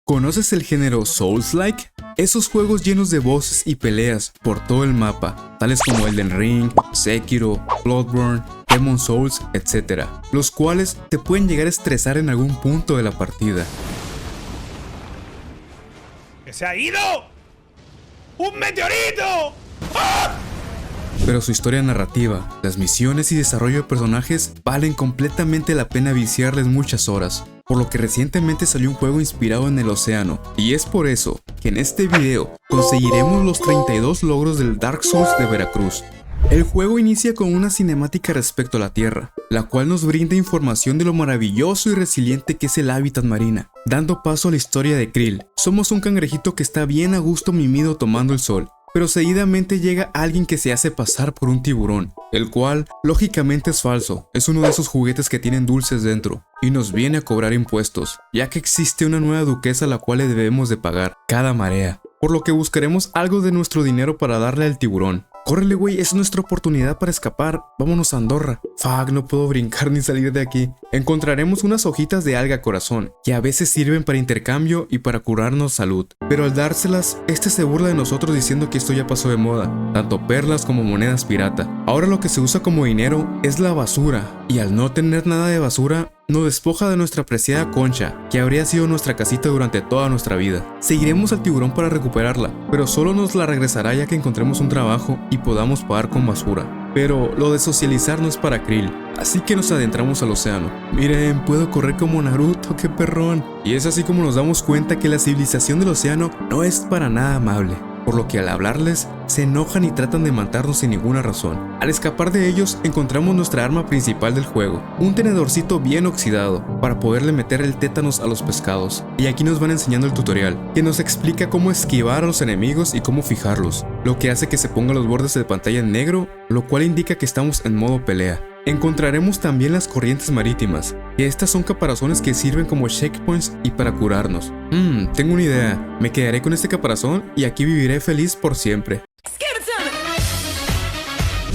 ¿Conoces el género Souls-like? Esos juegos llenos de voces y peleas por todo el mapa, tales como Elden Ring, Sekiro, Bloodborne, Demon's Souls, etc., los cuales te pueden llegar a estresar en algún punto de la partida. ¡Que se ha ido! ¡Un meteorito! ¡Ah! Pero su historia narrativa, las misiones y desarrollo de personajes valen completamente la pena viciarles muchas horas, por lo que recientemente salió un juego inspirado en el océano, y es por eso que en este video conseguiremos los 32 logros del Dark Souls de Veracruz. El juego inicia con una cinemática respecto a la Tierra, la cual nos brinda información de lo maravilloso y resiliente que es el hábitat marina, dando paso a la historia de Krill. Somos un cangrejito que está bien a gusto mimido tomando el sol, pero seguidamente llega alguien que se hace pasar por un tiburón, el cual lógicamente es falso, es uno de esos juguetes que tienen dulces dentro, y nos viene a cobrar impuestos, ya que existe una nueva duquesa a la cual le debemos de pagar cada marea, por lo que buscaremos algo de nuestro dinero para darle al tiburón. Córrele, güey, es nuestra oportunidad para escapar. Vámonos a Andorra. Fuck, no puedo brincar ni salir de aquí. Encontraremos unas hojitas de alga corazón, que a veces sirven para intercambio y para curarnos salud. Pero al dárselas, este se burla de nosotros diciendo que esto ya pasó de moda, tanto perlas como monedas pirata. Ahora lo que se usa como dinero es la basura, y al no tener nada de basura, nos despoja de nuestra preciada concha, que habría sido nuestra casita durante toda nuestra vida. Seguiremos al tiburón para recuperarla, pero solo nos la regresará ya que encontremos un trabajo y podamos pagar con basura. Pero lo de socializar no es para Krill, así que nos adentramos al océano. Miren, puedo correr como Naruto, qué perrón. Y es así como nos damos cuenta que la civilización del océano no es para nada amable, por lo que al hablarles, se enojan y tratan de matarnos sin ninguna razón. Al escapar de ellos, encontramos nuestra arma principal del juego, un tenedorcito bien oxidado, para poderle meter el tétanos a los pescados. Y aquí nos van enseñando el tutorial, que nos explica cómo esquivar a los enemigos y cómo fijarlos, lo que hace que se pongan los bordes de pantalla en negro, lo cual indica que estamos en modo pelea. Encontraremos también las corrientes marítimas, que estas son caparazones que sirven como checkpoints y para curarnos. Tengo una idea, me quedaré con este caparazón y aquí viviré feliz por siempre.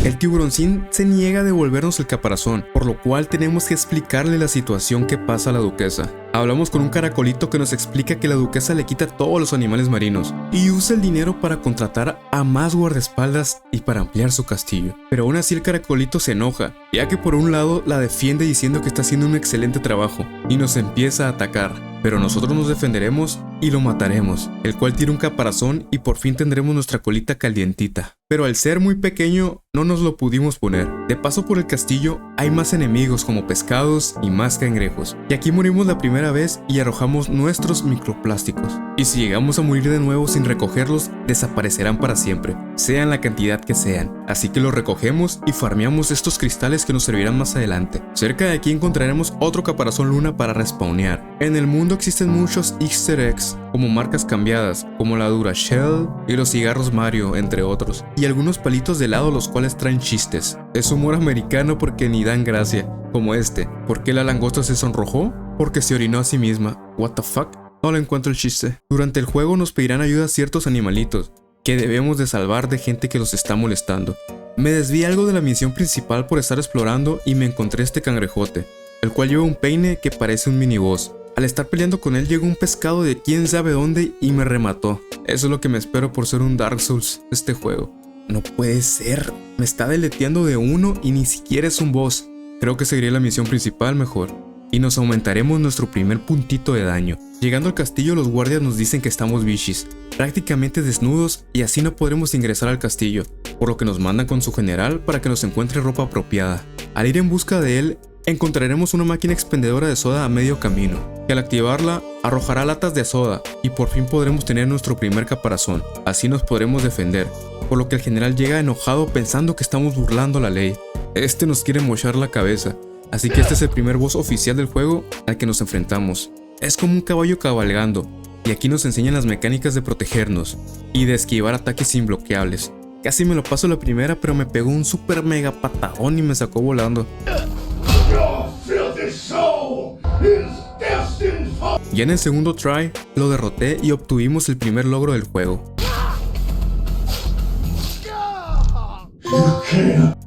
El tiburoncín se niega a devolvernos el caparazón, por lo cual tenemos que explicarle la situación que pasa a la duquesa. Hablamos con un caracolito que nos explica que la duquesa le quita todos los animales marinos y usa el dinero para contratar a más guardaespaldas y para ampliar su castillo. Pero aún así el caracolito se enoja, ya que por un lado la defiende diciendo que está haciendo un excelente trabajo y nos empieza a atacar. Pero nosotros nos defenderemos y lo mataremos, el cual tira un caparazón y por fin tendremos nuestra colita calientita. Pero al ser muy pequeño, no nos lo pudimos poner. De paso por el castillo, hay más enemigos como pescados y más cangrejos. Y aquí morimos la primera vez y arrojamos nuestros microplásticos. Y si llegamos a morir de nuevo sin recogerlos, desaparecerán para siempre, sean la cantidad que sean. Así que los recogemos y farmeamos estos cristales que nos servirán más adelante. Cerca de aquí encontraremos otro caparazón luna para respawnear. En el mundo existen muchos easter eggs, como marcas cambiadas, como la Duracell y los cigarros Mario, entre otros, y algunos palitos de helado los cuales traen chistes. Es humor americano porque ni dan gracia, como este. ¿Por qué la langosta se sonrojó? Porque se orinó a sí misma. What the fuck? No le encuentro el chiste. Durante el juego nos pedirán ayuda a ciertos animalitos, que debemos de salvar de gente que los está molestando. Me desvié algo de la misión principal por estar explorando y me encontré este cangrejote, el cual lleva un peine que parece un miniboss. Al estar peleando con él llegó un pescado de quién sabe dónde y me remató. Eso es lo que me espero por ser un Dark Souls de este juego. No puede ser, me está deleteando de uno y ni siquiera es un boss. Creo que seguiré la misión principal mejor, y nos aumentaremos nuestro primer puntito de daño. Llegando al castillo los guardias nos dicen que estamos bichis, prácticamente desnudos y así no podremos ingresar al castillo, por lo que nos mandan con su general para que nos encuentre ropa apropiada. Al ir en busca de él, encontraremos una máquina expendedora de soda a medio camino, que al activarla arrojará latas de soda y por fin podremos tener nuestro primer caparazón, así nos podremos defender, por lo que el general llega enojado pensando que estamos burlando la ley. Este nos quiere mochar la cabeza, así que este es el primer boss oficial del juego al que nos enfrentamos. Es como un caballo cabalgando, y aquí nos enseñan las mecánicas de protegernos y de esquivar ataques imbloqueables. Casi me lo paso la primera, pero me pegó un super mega patadón y me sacó volando. Ya en el segundo try, lo derroté y obtuvimos el primer logro del juego.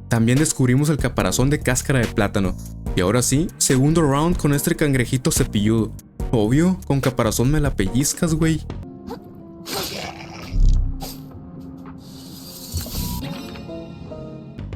También descubrimos el caparazón de cáscara de plátano, Y ahora sí, segundo round con este cangrejito cepilludo. Obvio, con caparazón me la pellizcas, güey.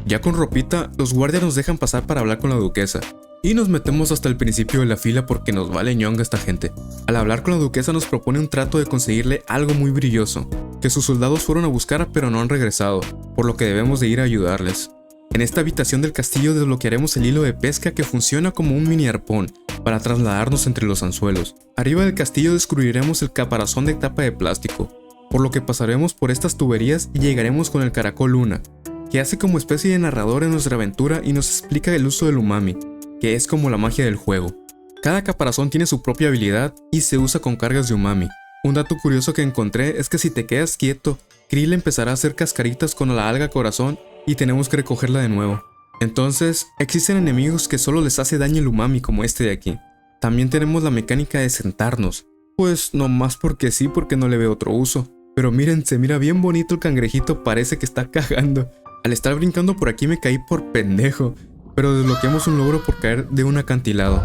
Ya con ropita, los guardias nos dejan pasar para hablar con la duquesa. Y nos metemos hasta el principio de la fila porque nos vale ñonga esta gente. Al hablar con la duquesa nos propone un trato de conseguirle algo muy brilloso, que sus soldados fueron a buscar pero no han regresado, por lo que debemos de ir a ayudarles. En esta habitación del castillo desbloquearemos el hilo de pesca que funciona como un mini arpón para trasladarnos entre los anzuelos. Arriba del castillo descubriremos el caparazón de tapa de plástico, por lo que pasaremos por estas tuberías y llegaremos con el caracol Luna, que hace como especie de narrador en nuestra aventura y nos explica el uso del umami, que es como la magia del juego. Cada caparazón tiene su propia habilidad y se usa con cargas de umami. Un dato curioso que encontré es que si te quedas quieto, Krill empezará a hacer cascaritas con la alga corazón y tenemos que recogerla de nuevo. Entonces, existen enemigos que solo les hace daño el umami como este de aquí. También tenemos la mecánica de sentarnos, pues no más porque sí, porque no le veo otro uso. Pero miren, se mira bien bonito el cangrejito, parece que está cagando. Al estar brincando por aquí me caí por pendejo, pero desbloqueamos un logro por caer de un acantilado.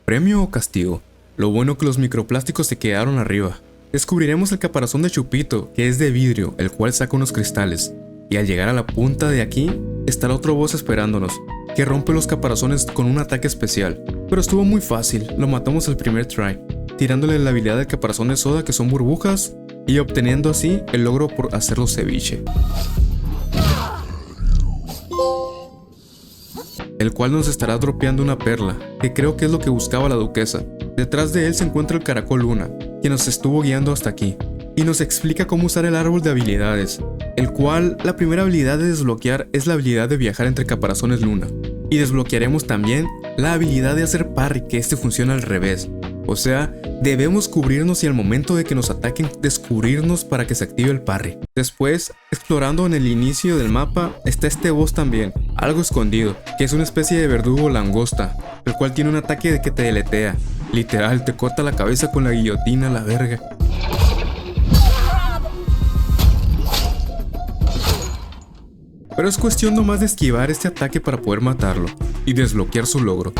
¿Premio o castigo? Lo bueno que los microplásticos se quedaron arriba. Descubriremos el caparazón de Chupito, que es de vidrio, el cual saca unos cristales. Y al llegar a la punta de aquí, está el otro boss esperándonos, que rompe los caparazones con un ataque especial. Pero estuvo muy fácil, lo matamos al primer try, tirándole la habilidad del caparazón de soda, que son burbujas, y obteniendo así el logro por hacerlo ceviche, el cual nos estará dropeando una perla, que creo que es lo que buscaba la duquesa. Detrás de él se encuentra el caracol Luna, que nos estuvo guiando hasta aquí, y nos explica cómo usar el árbol de habilidades, el cual la primera habilidad de desbloquear es la habilidad de viajar entre caparazones Luna, y desbloquearemos también la habilidad de hacer parry, que este funciona al revés. O sea, debemos cubrirnos y al momento de que nos ataquen descubrirnos para que se active el parry. Después, explorando en el inicio del mapa, está este boss también, algo escondido, que es una especie de verdugo langosta, el cual tiene un ataque de que te deletea. Literal, te corta la cabeza con la guillotina, la verga. Pero es cuestión nomás de esquivar este ataque para poder matarlo y desbloquear su logro.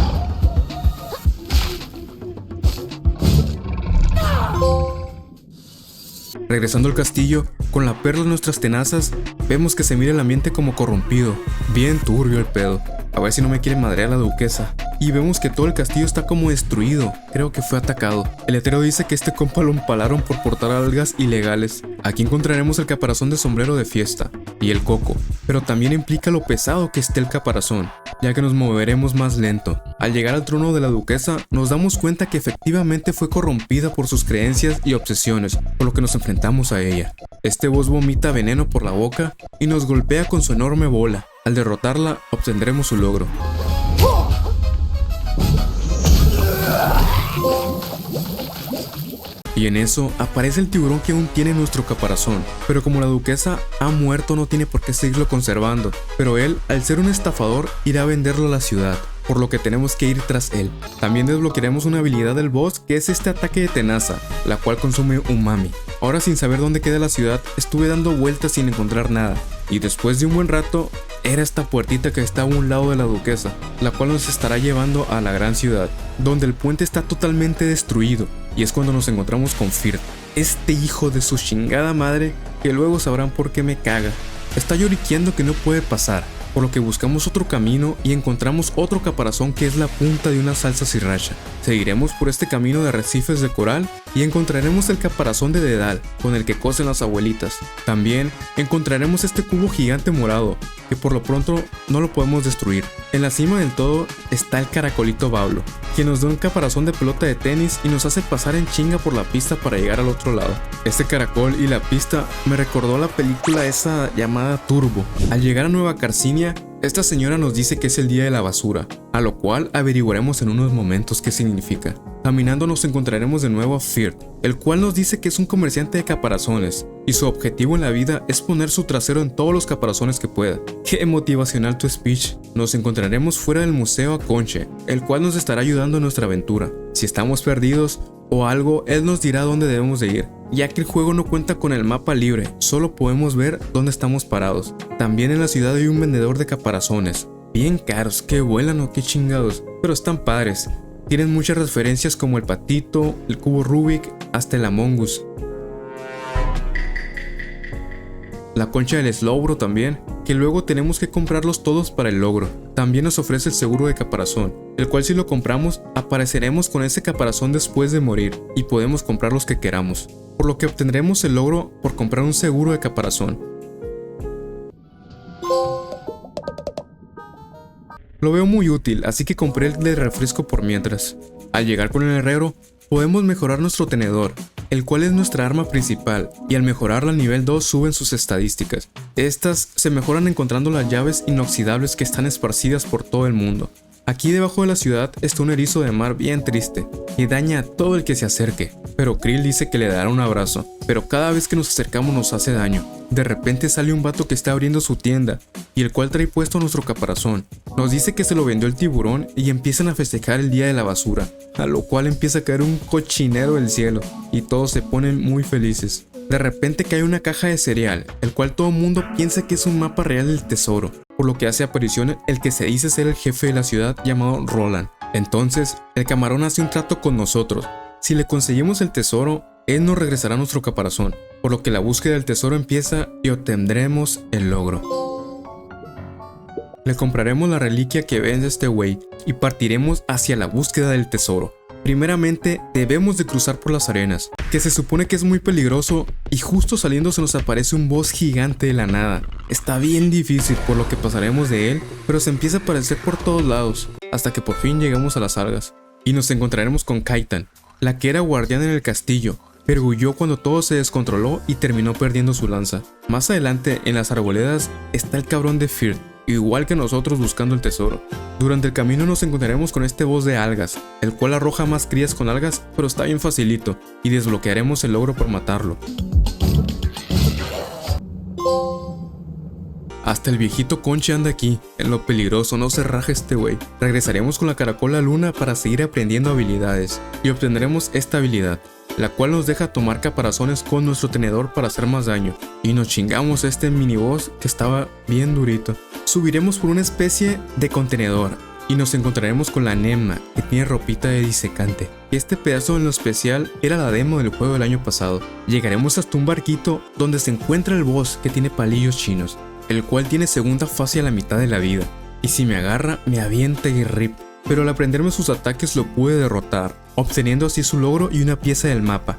Regresando al castillo, con la perla en nuestras tenazas, vemos que se mira el ambiente como corrompido, bien turbio el pedo. A ver si no me quiere madrear la duquesa. Y vemos que todo el castillo está como destruido, creo que fue atacado. El letrero dice que este compa lo empalaron por portar algas ilegales. Aquí encontraremos el caparazón de sombrero de fiesta y el coco, pero también implica lo pesado que esté el caparazón, ya que nos moveremos más lento. Al llegar al trono de la duquesa, nos damos cuenta que efectivamente fue corrompida por sus creencias y obsesiones, por lo que nos enfrentamos a ella. Este boss vomita veneno por la boca y nos golpea con su enorme bola. Al derrotarla, obtendremos su logro. Y en eso aparece el tiburón que aún tiene nuestro caparazón, pero como la duquesa ha muerto no tiene por qué seguirlo conservando, pero él, al ser un estafador, irá a venderlo a la ciudad, por lo que tenemos que ir tras él. También desbloquearemos una habilidad del boss, que es este ataque de tenaza, la cual consume umami. Ahora, sin saber dónde queda la ciudad, estuve dando vueltas sin encontrar nada, y después de un buen rato, era esta puertita que está a un lado de la duquesa, la cual nos estará llevando a la gran ciudad, donde el puente está totalmente destruido, y es cuando nos encontramos con Firth, este hijo de su chingada madre, que luego sabrán por qué me caga. Está lloriqueando que no puede pasar, por lo que buscamos otro camino y encontramos otro caparazón que es la punta de una salsa sriracha. Seguiremos por este camino de arrecifes de coral y encontraremos el caparazón de dedal, con el que cosen las abuelitas. También encontraremos este cubo gigante morado, que por lo pronto no lo podemos destruir. En la cima del todo está el caracolito Bablo, que nos da un caparazón de pelota de tenis y nos hace pasar en chinga por la pista para llegar al otro lado. Este caracol y la pista me recordó la película esa llamada Turbo. Al llegar a Nueva Carcinia, esta señora nos dice que es el día de la basura, a lo cual averiguaremos en unos momentos qué significa. Caminando nos encontraremos de nuevo a Firth, el cual nos dice que es un comerciante de caparazones y su objetivo en la vida es poner su trasero en todos los caparazones que pueda. ¡Qué motivacional tu speech! Nos encontraremos fuera del Museo Aconche, el cual nos estará ayudando en nuestra aventura. Si estamos perdidos o algo, él nos dirá dónde debemos de ir, ya que el juego no cuenta con el mapa libre, solo podemos ver dónde estamos parados. También en la ciudad hay un vendedor de caparazones, bien caros, que vuelan o qué chingados, pero están padres. Tienen muchas referencias como el patito, el cubo Rubik, hasta el Among Us. La concha del Slowbro también, que luego tenemos que comprarlos todos para el logro. También nos ofrece el seguro de caparazón, el cual si lo compramos, apareceremos con ese caparazón después de morir, y podemos comprar los que queramos, por lo que obtendremos el logro por comprar un seguro de caparazón. Lo veo muy útil, así que compré el de refresco por mientras. Al llegar con el herrero, podemos mejorar nuestro tenedor, el cual es nuestra arma principal, y al mejorarla al nivel 2 suben sus estadísticas. Estas se mejoran encontrando las llaves inoxidables que están esparcidas por todo el mundo. Aquí debajo de la ciudad está un erizo de mar bien triste, y daña a todo el que se acerque, pero Krill dice que le dará un abrazo, pero cada vez que nos acercamos nos hace daño. De repente sale un vato que está abriendo su tienda, y el cual trae puesto nuestro caparazón. Nos dice que se lo vendió el tiburón y empiezan a festejar el día de la basura, a lo cual empieza a caer un cochinero del cielo, y todos se ponen muy felices. De repente cae una caja de cereal, el cual todo el mundo piensa que es un mapa real del tesoro, por lo que hace aparición el que se dice ser el jefe de la ciudad llamado Roland. Entonces, el camarón hace un trato con nosotros. Si le conseguimos el tesoro, él nos regresará nuestro caparazón, por lo que la búsqueda del tesoro empieza y obtendremos el logro. Le compraremos la reliquia que vende este güey y partiremos hacia la búsqueda del tesoro. Primeramente, debemos de cruzar por las arenas, que se supone que es muy peligroso, y justo saliendo se nos aparece un boss gigante de la nada. Está bien difícil por lo que pasaremos de él, pero se empieza a aparecer por todos lados, hasta que por fin llegamos a las algas. Y nos encontraremos con Kaitan, la que era guardiana en el castillo, pero huyó cuando todo se descontroló y terminó perdiendo su lanza. Más adelante, en las arboledas, está el cabrón de Firth, igual que nosotros buscando el tesoro. Durante el camino nos encontraremos con este boss de algas, el cual arroja más crías con algas, pero está bien facilito, y desbloquearemos el logro por matarlo. Hasta el viejito Conche anda aquí, en lo peligroso, no se raja este güey. Regresaremos con la caracola Luna para seguir aprendiendo habilidades, y obtendremos esta habilidad, la cual nos deja tomar caparazones con nuestro tenedor para hacer más daño, y nos chingamos a este miniboss que estaba bien durito. Subiremos por una especie de contenedor, y nos encontraremos con la Nemna, que tiene ropita de disecante. Este pedazo en lo especial era la demo del juego del año pasado. Llegaremos hasta un barquito donde se encuentra el boss que tiene palillos chinos, el cual tiene segunda fase a la mitad de la vida, y si me agarra me avienta y rip, pero al aprenderme sus ataques lo pude derrotar, obteniendo así su logro y una pieza del mapa.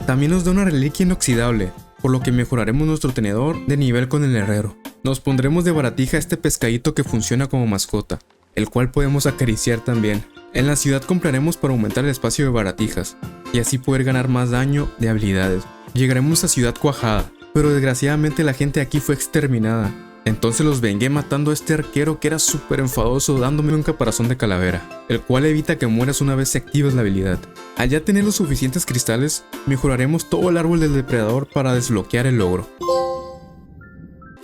También nos da una reliquia inoxidable, por lo que mejoraremos nuestro tenedor de nivel con el herrero. Nos pondremos de baratija a este pescadito que funciona como mascota, el cual podemos acariciar también. En la ciudad compraremos para aumentar el espacio de baratijas, y así poder ganar más daño de habilidades. Llegaremos a Ciudad Cuajada, pero desgraciadamente la gente aquí fue exterminada. Entonces los vengué matando a este arquero que era súper enfadoso, dándome un caparazón de calavera, el cual evita que mueras una vez se activas la habilidad. Al ya tener los suficientes cristales, mejoraremos todo el árbol del depredador para desbloquear el logro.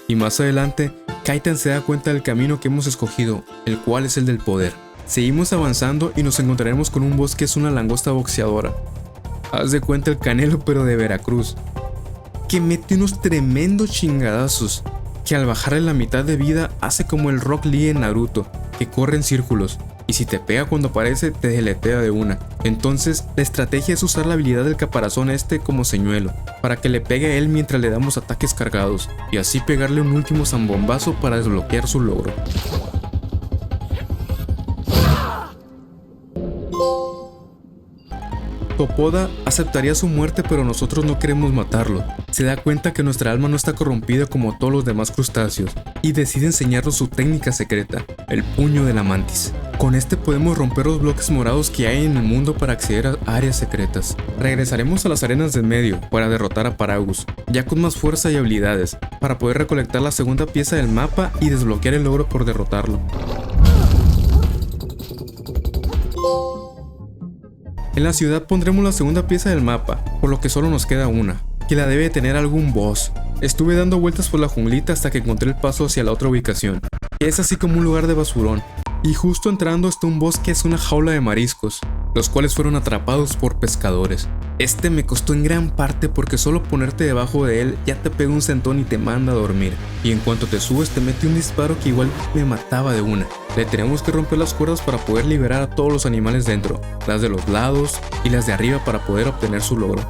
Y más adelante, Kaitan se da cuenta del camino que hemos escogido, el cual es el del poder. Seguimos avanzando y nos encontraremos con un boss que es una langosta boxeadora. Haz de cuenta el Canelo pero de Veracruz, que mete unos tremendos chingadazos, que al bajarle la mitad de vida hace como el Rock Lee en Naruto, que corre en círculos, y si te pega cuando aparece te deletea de una. Entonces la estrategia es usar la habilidad del caparazón como señuelo, para que le pegue a él mientras le damos ataques cargados, y así pegarle un último zambombazo para desbloquear su logro. Topoda aceptaría su muerte, pero nosotros no queremos matarlo. Se da cuenta que nuestra alma no está corrompida como todos los demás crustáceos, y decide enseñarnos su técnica secreta, el puño de la mantis. Con este podemos romper los bloques morados que hay en el mundo para acceder a áreas secretas. Regresaremos a las arenas del medio para derrotar a Paragus, ya con más fuerza y habilidades, para poder recolectar la segunda pieza del mapa y desbloquear el logro por derrotarlo. En la ciudad pondremos la segunda pieza del mapa, por lo que solo nos queda una, que la debe tener algún boss. Estuve dando vueltas por la junglita hasta que encontré el paso hacia la otra ubicación, que es así como un lugar de basurón, y justo entrando está un boss que es una jaula de mariscos. los cuales fueron atrapados por pescadores. Este me costó en gran parte porque solo ponerte debajo de él ya te pega un sentón y te manda a dormir, y en cuanto te subes te mete un disparo que igual me mataba de una. Le tenemos que romper las cuerdas para poder liberar a todos los animales dentro, las de los lados y las de arriba para poder obtener su logro.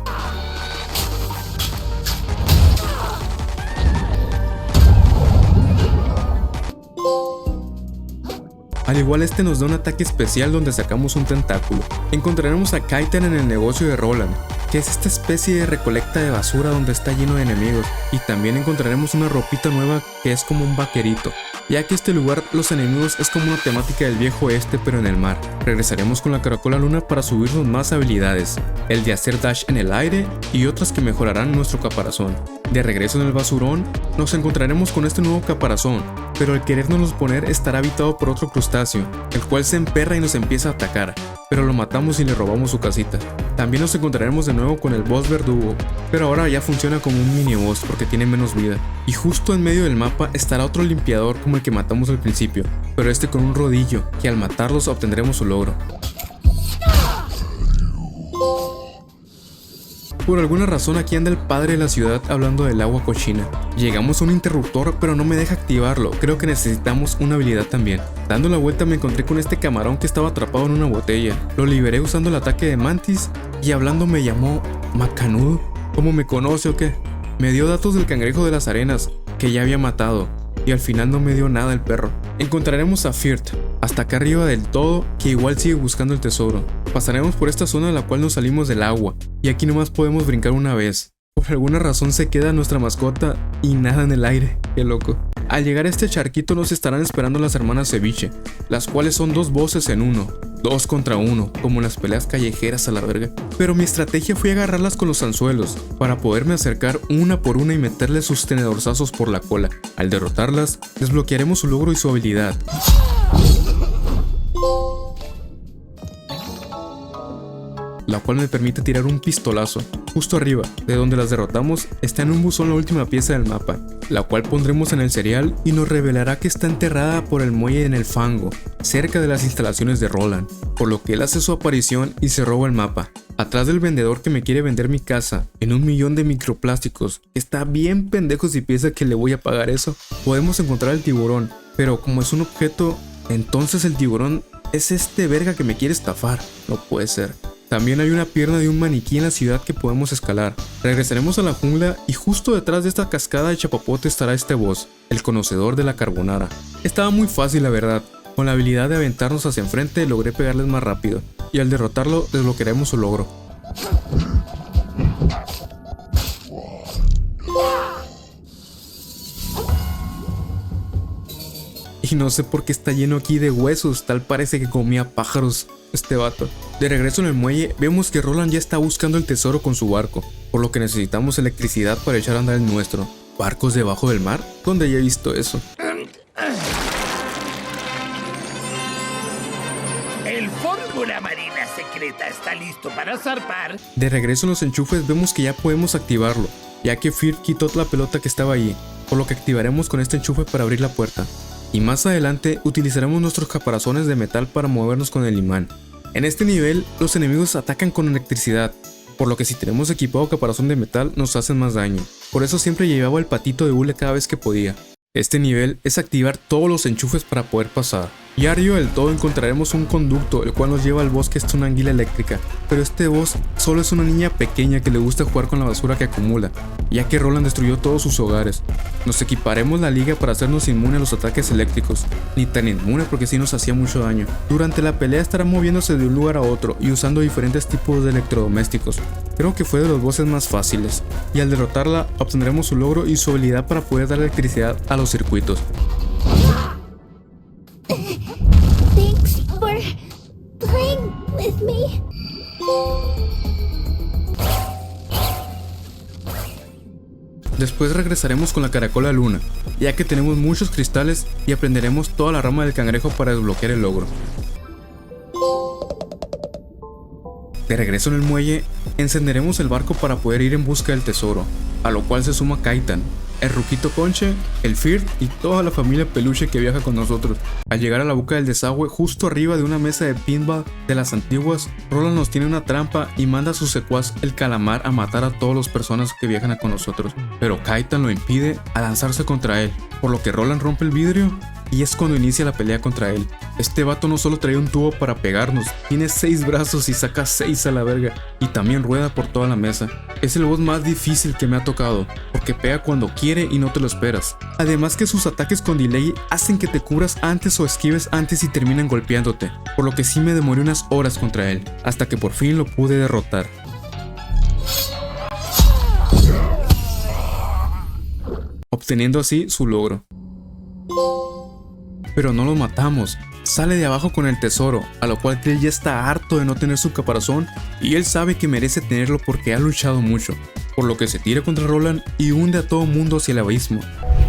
Al igual este nos da un ataque especial donde sacamos un tentáculo. Encontraremos a Kaitan en el negocio de Roland, que es esta especie de recolecta de basura donde está lleno de enemigos, y también encontraremos una ropita nueva que es como un vaquerito, ya que este lugar los enemigos es como una temática del viejo oeste pero en el mar. Regresaremos con la Caracola Luna para subirnos más habilidades, el de hacer dash en el aire y otras que mejorarán nuestro caparazón. De regreso en el basurón, nos encontraremos con este nuevo caparazón, pero al querernos poner estará habitado por otro crustáceo, el cual se emperra y nos empieza a atacar, pero lo matamos y le robamos su casita. También nos encontraremos de nuevo con el boss verdugo, pero ahora ya funciona como un mini boss porque tiene menos vida. Y justo en medio del mapa estará otro limpiador como el que matamos al principio, pero este con un rodillo, que al matarlos obtendremos su logro. Por alguna razón aquí anda el padre de la ciudad hablando del agua cochina. Llegamos a un interruptor pero no me deja activarlo, creo que necesitamos una habilidad también. Dando la vuelta me encontré con este camarón que estaba atrapado en una botella. Lo liberé usando el ataque de Mantis y hablando me llamó Macanudo. ¿Cómo me conoce o qué? Me dio datos del cangrejo de las arenas, que ya había matado, y al final no me dio nada el perro. Encontraremos a Firth, hasta acá arriba del todo, que igual sigue buscando el tesoro. Pasaremos por esta zona en la cual nos salimos del agua, y aquí nomás podemos brincar una vez. Por alguna razón se queda nuestra mascota y nada en el aire, qué loco. Al llegar a este charquito nos estarán esperando las hermanas Ceviche, las cuales son dos bosses en uno, 2 contra 1, como en las peleas callejeras a la verga. Pero mi estrategia fue agarrarlas con los anzuelos, para poderme acercar una por una y meterles sus tenedorzazos por la cola. Al derrotarlas, desbloquearemos su logro y su habilidad. La cual me permite tirar un pistolazo. Justo arriba, de donde las derrotamos, está en un buzón la última pieza del mapa, la cual pondremos en el cereal y nos revelará que está enterrada por el muelle en el fango, cerca de las instalaciones de Roland, por lo que él hace su aparición y se roba el mapa. Atrás del vendedor que me quiere vender mi casa, en 1 millón de microplásticos, está bien pendejo si piensa que le voy a pagar eso, podemos encontrar el tiburón, pero como es un objeto, entonces el tiburón es este verga que me quiere estafar, no puede ser. También hay una pierna de un maniquí en la ciudad que podemos escalar. Regresaremos a la jungla y justo detrás de esta cascada de chapapote estará este boss, el conocedor de la carbonara. Estaba muy fácil la verdad, con la habilidad de aventarnos hacia enfrente logré pegarles más rápido, y al derrotarlo desbloquearemos su logro. Y no sé por qué está lleno aquí de huesos, tal parece que comía pájaros este vato. De regreso en el muelle, vemos que Roland ya está buscando el tesoro con su barco, por lo que necesitamos electricidad para echar a andar el nuestro. ¿Barcos debajo del mar? ¿Dónde haya visto eso? El fórmula marina secreta está listo para zarpar. De regreso en los enchufes vemos que ya podemos activarlo, ya que Firth quitó la pelota que estaba allí, por lo que activaremos con este enchufe para abrir la puerta. Y más adelante utilizaremos nuestros caparazones de metal para movernos con el imán. En este nivel los enemigos atacan con electricidad, por lo que si tenemos equipado caparazón de metal nos hacen más daño. Por eso siempre llevaba el patito de hule cada vez que podía. Este nivel es activar todos los enchufes para poder pasar. Y arriba del todo encontraremos un conducto el cual nos lleva al boss que es una anguila eléctrica, pero este boss solo es una niña pequeña que le gusta jugar con la basura que acumula, ya que Roland destruyó todos sus hogares. Nos equiparemos la liga para hacernos inmune a los ataques eléctricos, ni tan inmune porque sí nos hacía mucho daño. Durante la pelea estará moviéndose de un lugar a otro y usando diferentes tipos de electrodomésticos. Creo que fue de los bosses más fáciles, y al derrotarla obtendremos su logro y su habilidad para poder dar electricidad a los circuitos. Thanks for playing with me. Después regresaremos con la Caracola Luna, ya que tenemos muchos cristales y aprenderemos toda la rama del cangrejo para desbloquear el logro. De regreso en el muelle, encenderemos el barco para poder ir en busca del tesoro, a lo cual se suma Kaitan, el ruquito Conche, el Firth y toda la familia peluche que viaja con nosotros. Al llegar a la boca del desagüe, justo arriba de una mesa de pinball de las antiguas, Roland nos tiene una trampa y manda a su secuaz el calamar a matar a todas las personas que viajan con nosotros. Pero Kaitan lo impide a lanzarse contra él, por lo que Roland rompe el vidrio y es cuando inicia la pelea contra él. Este vato no solo trae un tubo para pegarnos, tiene 6 brazos y saca 6 a la verga, y también rueda por toda la mesa. Es el boss más difícil que me ha tocado, porque pega cuando quiere y no te lo esperas. Además que sus ataques con delay hacen que te cubras antes o esquives antes y terminan golpeándote, por lo que sí me demoré unas horas contra él, hasta que por fin lo pude derrotar. Obteniendo así su logro. Pero no lo matamos. Sale de abajo con el tesoro, a lo cual Krill ya está harto de no tener su caparazón y él sabe que merece tenerlo porque ha luchado mucho, por lo que se tira contra Roland y hunde a todo mundo hacia el abismo.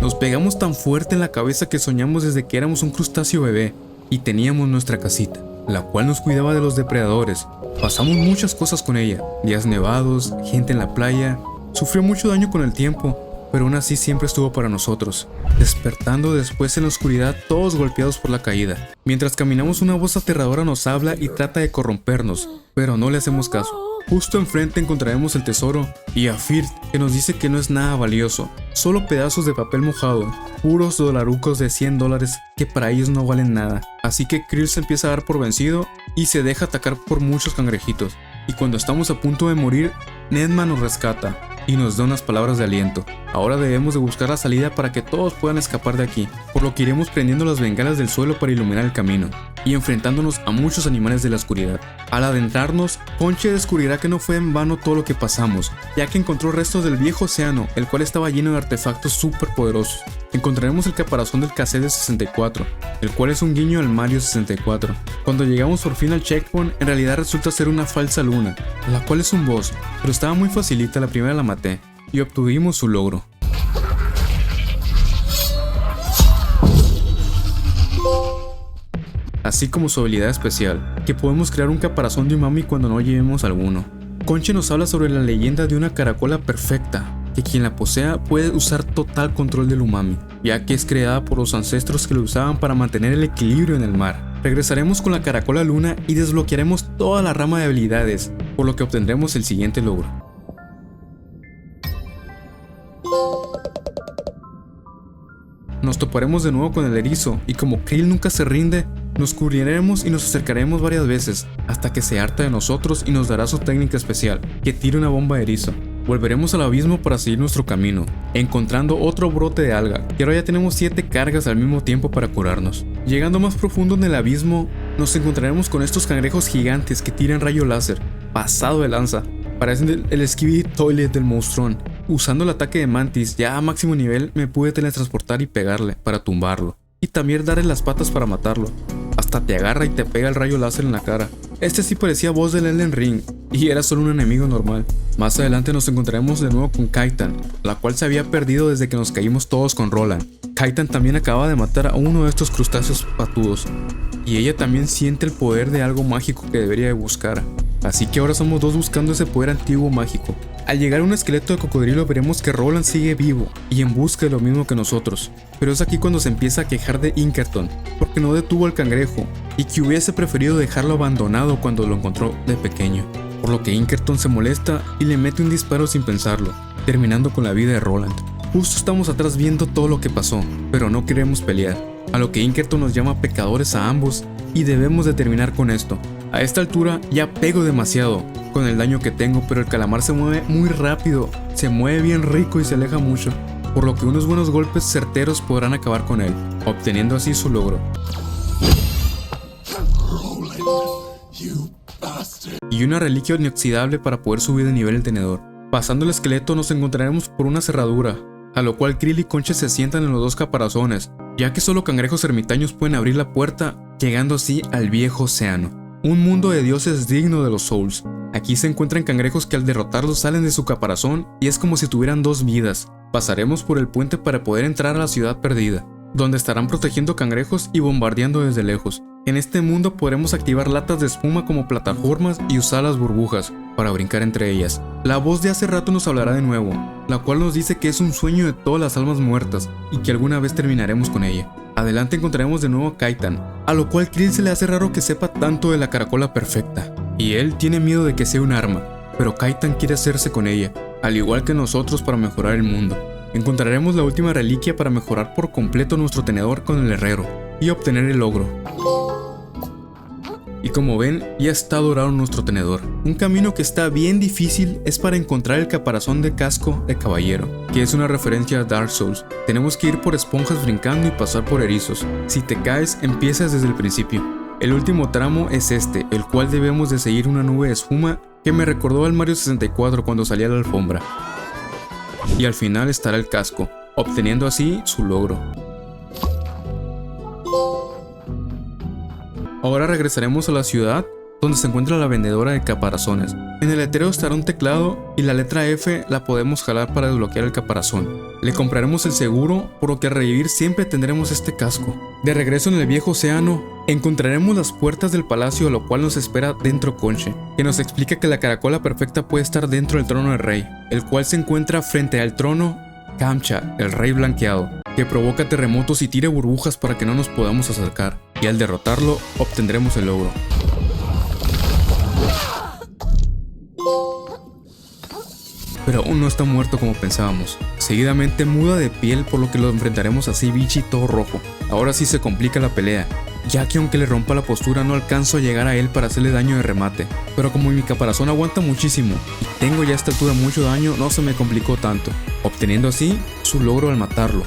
Nos pegamos tan fuerte en la cabeza que soñamos desde que éramos un crustáceo bebé y teníamos nuestra casita, la cual nos cuidaba de los depredadores. Pasamos muchas cosas con ella, días nevados, gente en la playa, sufrió mucho daño con el tiempo, pero aún así siempre estuvo para nosotros, despertando después en la oscuridad todos golpeados por la caída. Mientras caminamos, una voz aterradora nos habla y trata de corrompernos, pero no le hacemos caso. Justo enfrente encontraremos el tesoro y a Firth, que nos dice que no es nada valioso, solo pedazos de papel mojado, puros dolarucos de $100 que para ellos no valen nada. Así que Krill se empieza a dar por vencido y se deja atacar por muchos cangrejitos. Y cuando estamos a punto de morir, Nedma nos rescata y nos da unas palabras de aliento. Ahora debemos de buscar la salida para que todos puedan escapar de aquí, por lo que iremos prendiendo las bengalas del suelo para iluminar el camino, y enfrentándonos a muchos animales de la oscuridad. Al adentrarnos, Conche descubrirá que no fue en vano todo lo que pasamos, ya que encontró restos del viejo océano, el cual estaba lleno de artefactos súper poderosos. Encontraremos el caparazón del cassette de 64, el cual es un guiño al Mario 64. Cuando llegamos por fin al checkpoint, en realidad resulta ser una falsa luna, la cual es un boss, pero estaba muy facilita, la primera la maté, y obtuvimos su logro. Así como su habilidad especial, que podemos crear un caparazón de umami cuando no llevemos alguno. Conche nos habla sobre la leyenda de una caracola perfecta, que quien la posea puede usar total control del umami, ya que es creada por los ancestros que lo usaban para mantener el equilibrio en el mar. Regresaremos con la caracola luna y desbloquearemos toda la rama de habilidades, por lo que obtendremos el siguiente logro. Nos toparemos de nuevo con el erizo y como Krill nunca se rinde, nos cubriremos y nos acercaremos varias veces hasta que se harta de nosotros y nos dará su técnica especial, que tira una bomba de erizo. Volveremos al abismo para seguir nuestro camino, encontrando otro brote de alga, y ahora ya tenemos 7 cargas al mismo tiempo para curarnos. Llegando más profundo en el abismo, nos encontraremos con estos cangrejos gigantes que tiran rayo láser, pasado de lanza. Parecen el Skibidi Toilet del monstruón. Usando el ataque de Mantis ya a máximo nivel, me pude teletransportar y pegarle para tumbarlo, y también darle las patas para matarlo. Hasta te agarra y te pega el rayo láser en la cara. Este sí parecía boss del Elden Ring, y era solo un enemigo normal. Más adelante nos encontraremos de nuevo con Kaitan, la cual se había perdido desde que nos caímos todos con Roland. Kaitan también acaba de matar a uno de estos crustáceos patudos, y ella también siente el poder de algo mágico que debería de buscar. Así que ahora somos dos buscando ese poder antiguo mágico. Al llegar a un esqueleto de cocodrilo veremos que Roland sigue vivo y en busca de lo mismo que nosotros. Pero es aquí cuando se empieza a quejar de Inkerton, porque no detuvo al cangrejo y que hubiese preferido dejarlo abandonado cuando lo encontró de pequeño. Por lo que Inkerton se molesta y le mete un disparo sin pensarlo, terminando con la vida de Roland. Justo estamos atrás viendo todo lo que pasó, pero no queremos pelear. A lo que Inkerton nos llama pecadores a ambos y debemos de terminar con esto. A esta altura ya pego demasiado con el daño que tengo, pero el calamar se mueve muy rápido, se mueve bien rico y se aleja mucho, por lo que unos buenos golpes certeros podrán acabar con él, obteniendo así su logro. Y una reliquia inoxidable para poder subir de nivel el tenedor. Pasando el esqueleto nos encontraremos por una cerradura, a lo cual Krill y Conche se sientan en los dos caparazones, ya que solo cangrejos ermitaños pueden abrir la puerta, llegando así al viejo océano. Un mundo de dioses digno de los Souls. Aquí se encuentran cangrejos que al derrotarlos salen de su caparazón y es como si tuvieran 2 vidas. Pasaremos por el puente para poder entrar a la ciudad perdida, donde estarán protegiendo cangrejos y bombardeando desde lejos. En este mundo podremos activar latas de espuma como plataformas y usar las burbujas para brincar entre ellas. La voz de hace rato nos hablará de nuevo, la cual nos dice que es un sueño de todas las almas muertas y que alguna vez terminaremos con ella. Adelante encontraremos de nuevo a Kaitan, a lo cual Krill se le hace raro que sepa tanto de la caracola perfecta, y él tiene miedo de que sea un arma, pero Kaitan quiere hacerse con ella, al igual que nosotros, para mejorar el mundo. Encontraremos la última reliquia para mejorar por completo nuestro tenedor con el herrero y obtener el logro. Y como ven, ya está dorado nuestro tenedor. Un camino que está bien difícil es para encontrar el caparazón de casco de caballero, que es una referencia a Dark Souls. Tenemos que ir por esponjas brincando y pasar por erizos. Si te caes, empiezas desde el principio. El último tramo es este, el cual debemos de seguir una nube de espuma que me recordó al Mario 64 cuando salía a la alfombra. Y al final estará el casco, obteniendo así su logro. Ahora regresaremos a la ciudad, donde se encuentra la vendedora de caparazones. En el letrero estará un teclado y la letra F la podemos jalar para desbloquear el caparazón. Le compraremos el seguro, por lo que al revivir siempre tendremos este casco. De regreso en el viejo océano, encontraremos las puertas del palacio, a lo cual nos espera dentro Conche, que nos explica que la caracola perfecta puede estar dentro del trono del rey, el cual se encuentra frente al trono Kamcha, el rey blanqueado, que provoca terremotos y tira burbujas para que no nos podamos acercar, y al derrotarlo obtendremos el logro. Pero aún no está muerto como pensábamos. Seguidamente muda de piel, por lo que lo enfrentaremos a Bichi todo rojo. Ahora sí se complica la pelea, ya que aunque le rompa la postura no alcanzo a llegar a él para hacerle daño de remate. Pero como mi caparazón aguanta muchísimo y tengo ya a esta altura mucho daño, no se me complicó tanto, obteniendo así su logro al matarlo.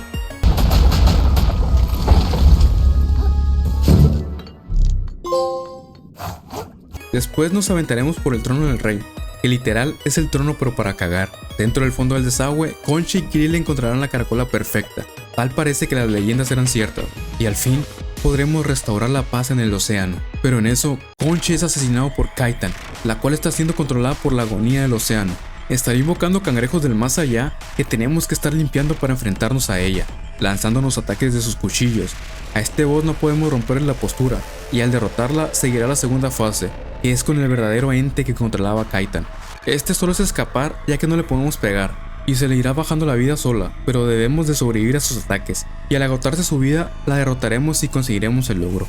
Después nos aventaremos por el trono del rey, que literal es el trono pero para cagar. Dentro del fondo del desagüe, Conche y Krill encontrarán la caracola perfecta. Tal parece que las leyendas eran ciertas, y al fin podremos restaurar la paz en el océano. Pero en eso, Conche es asesinado por Kaitan, la cual está siendo controlada por la agonía del océano. Estará invocando cangrejos del más allá que tenemos que estar limpiando para enfrentarnos a ella, lanzándonos ataques de sus cuchillos. A este boss no podemos romperle la postura, y al derrotarla seguirá la segunda fase, que es con el verdadero ente que controlaba a Kaitan. Este solo es escapar, ya que no le podemos pegar, y se le irá bajando la vida sola, pero debemos de sobrevivir a sus ataques, y al agotarse su vida, la derrotaremos y conseguiremos el logro.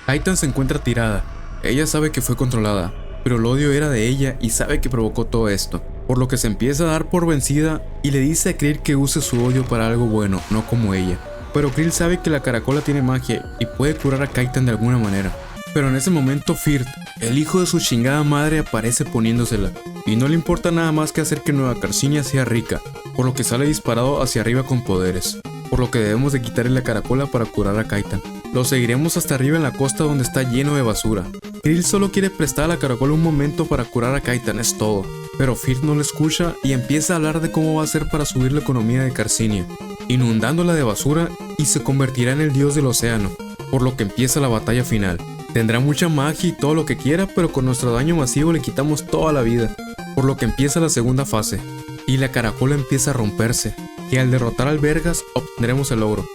Kaitan se encuentra tirada. Ella sabe que fue controlada, pero el odio era de ella y sabe que provocó todo esto, por lo que se empieza a dar por vencida y le dice a Krill que use su odio para algo bueno, no como ella. Pero Krill sabe que la caracola tiene magia y puede curar a Kaitan de alguna manera. Pero en ese momento Firth, el hijo de su chingada madre, aparece poniéndosela, y no le importa nada más que hacer que Nueva Carcinia sea rica, por lo que sale disparado hacia arriba con poderes, por lo que debemos de quitarle la caracola para curar a Kaitan. Lo seguiremos hasta arriba en la costa donde está lleno de basura. Krill solo quiere prestar a la caracola un momento para curar a Kaitan, es todo. Pero Firth no le escucha y empieza a hablar de cómo va a hacer para subir la economía de Carcinia, inundándola de basura, y se convertirá en el dios del océano, por lo que empieza la batalla final. Tendrá mucha magia y todo lo que quiera, pero con nuestro daño masivo le quitamos toda la vida, por lo que empieza la segunda fase, y la caracola empieza a romperse, y al derrotar al Vergas obtendremos el logro.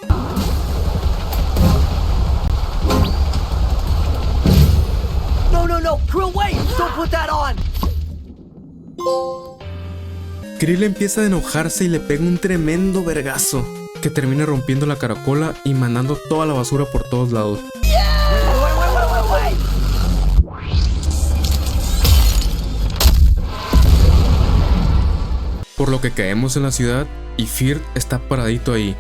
No, Krill, wait! Don't put that on! Krill empieza a enojarse y le pega un tremendo vergazo, que termina rompiendo la caracola y mandando toda la basura por todos lados. Wait! Por lo que caemos en la ciudad y Firth está paradito ahí,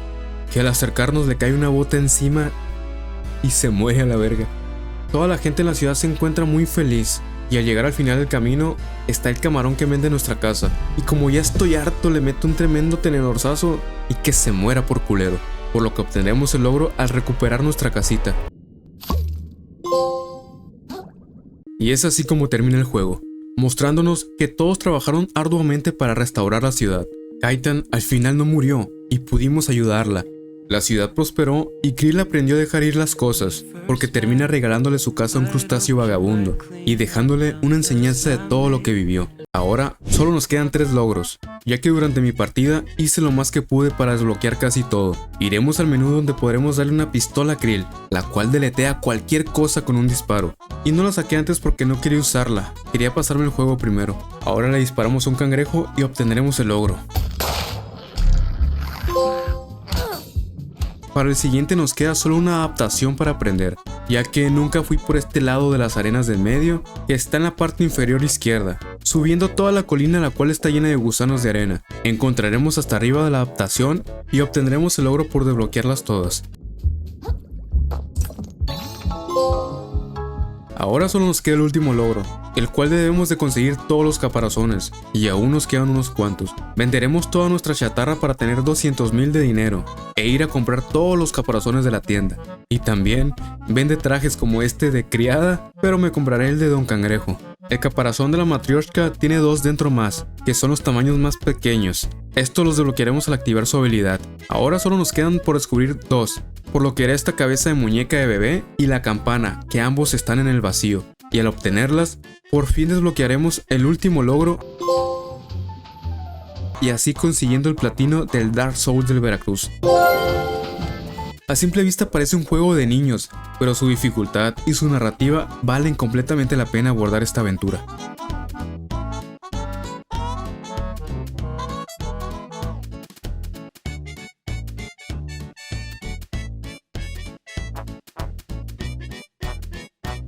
que al acercarnos le cae una bota encima y se muere a la verga. Toda la gente en la ciudad se encuentra muy feliz, y al llegar al final del camino está el camarón que vende nuestra casa, y como ya estoy harto le meto un tremendo tenedorzazo y que se muera por culero, por lo que obtendremos el logro al recuperar nuestra casita. Y es así como termina el juego, mostrándonos que todos trabajaron arduamente para restaurar la ciudad. Kaitan al final no murió y pudimos ayudarla. La ciudad prosperó y Krill aprendió a dejar ir las cosas, porque termina regalándole su casa a un crustáceo vagabundo y dejándole una enseñanza de todo lo que vivió. Ahora solo nos quedan 3 logros, ya que durante mi partida hice lo más que pude para desbloquear casi todo. Iremos al menú donde podremos darle una pistola a Krill, la cual deletea cualquier cosa con un disparo. Y no la saqué antes porque no quería usarla, quería pasarme el juego primero. Ahora le disparamos a un cangrejo y obtendremos el logro. Para el siguiente nos queda solo una adaptación para aprender, ya que nunca fui por este lado de las arenas del medio, que está en la parte inferior izquierda, subiendo toda la colina la cual está llena de gusanos de arena. Encontraremos hasta arriba de la adaptación y obtendremos el logro por desbloquearlas todas. Ahora solo nos queda el último logro, el cual debemos de conseguir todos los caparazones, y aún nos quedan unos cuantos. Venderemos toda nuestra chatarra para tener 200.000 de dinero, e ir a comprar todos los caparazones de la tienda. Y también vende trajes como este de criada, pero me compraré el de Don Cangrejo. El caparazón de la Matryoshka tiene 2 dentro más, que son los tamaños más pequeños. Estos los desbloquearemos al activar su habilidad. Ahora solo nos quedan por descubrir 2, por lo que haré esta cabeza de muñeca de bebé y la campana, que ambos están en el vacío. Y al obtenerlas, por fin desbloquearemos el último logro, y así consiguiendo el platino del Dark Souls del Veracruz. A simple vista parece un juego de niños, pero su dificultad y su narrativa valen completamente la pena abordar esta aventura.